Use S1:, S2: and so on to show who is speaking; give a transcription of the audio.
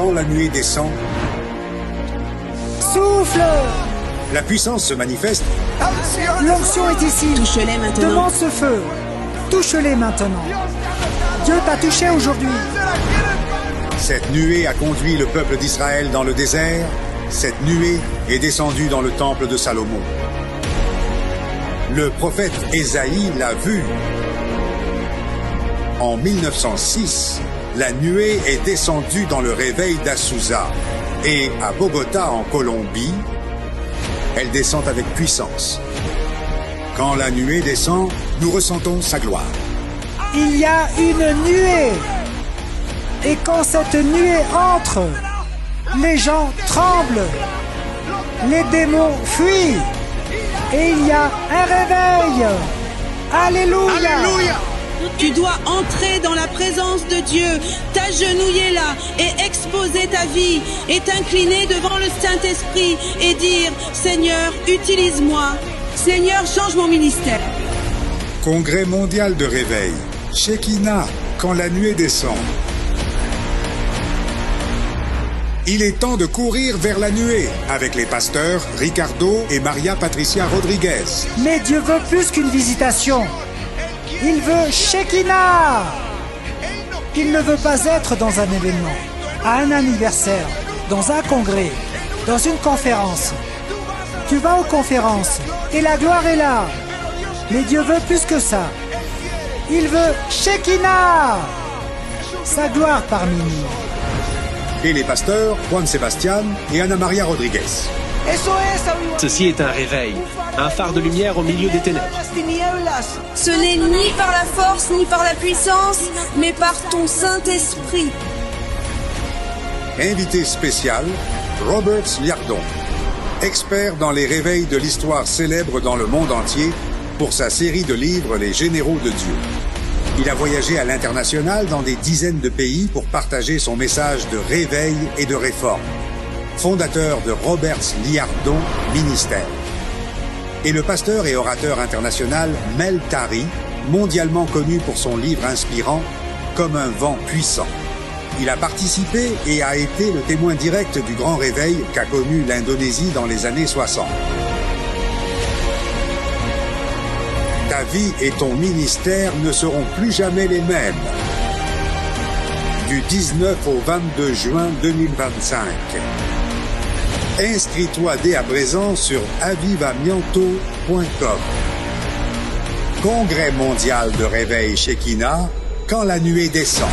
S1: Quand la nuée descend,
S2: Souffle!
S1: la puissance se manifeste.
S2: L'onction est ici.
S3: Touche-les maintenant.
S2: Demande ce feu. Touche-les maintenant. Dieu t'a touché aujourd'hui.
S1: Cette nuée a conduit le peuple d'Israël dans le désert. Cette nuée est descendue dans le temple de Salomon. Le prophète Ésaïe l'a vue. En 1906, la nuée est descendue dans le réveil d'Azusa. Et à Bogota, en Colombie, elle descend avec puissance. Quand la nuée descend, nous ressentons sa gloire.
S2: Il y a une nuée. Et quand cette nuée entre, les gens tremblent. Les démons fuient. Et il y a un réveil. Alléluia.
S1: Alléluia!
S3: Tu dois entrer dans la présence de Dieu, t'agenouiller là et exposer ta vie et t'incliner devant le Saint-Esprit et dire « Seigneur, utilise-moi. Seigneur, change mon ministère. »
S1: Congrès mondial de réveil. Shekinah, quand la nuée descend. Il est temps de courir vers la nuée avec les pasteurs Ricardo et Maria Patricia Rodriguez.
S2: Mais Dieu veut plus qu'une visitation. Il veut Shekinah. Il ne veut pas être dans un événement, à un anniversaire, dans un congrès, dans une conférence. Tu vas aux conférences et la gloire est là. Mais Dieu veut plus que ça. Il veut Shekinah. Sa gloire parmi nous.
S1: Et les pasteurs Juan Sebastian et Ana Maria Rodriguez.
S4: Ceci est un réveil, un phare de lumière au milieu des ténèbres.
S3: Ce n'est ni par la force ni par la puissance, mais par ton Saint-Esprit.
S1: Invité spécial, Robert Liardon. Expert dans les réveils de l'histoire célèbre dans le monde entier pour sa série de livres Les Généraux de Dieu. Il a voyagé à l'international dans des dizaines de pays pour partager son message de réveil et de réforme. Fondateur de Roberts Liardon Ministère. Et le pasteur et orateur international Mel Tari, mondialement connu pour son livre inspirant « Comme un vent puissant ». Il a participé et a été le témoin direct du grand réveil qu'a connu l'Indonésie dans les années 60. Ta vie et ton ministère ne seront plus jamais les mêmes. Du 19 au 22 juin 2025. Inscris-toi dès à présent sur avivamiento.com. Congrès mondial de réveil Shekinah, quand la nuée descend.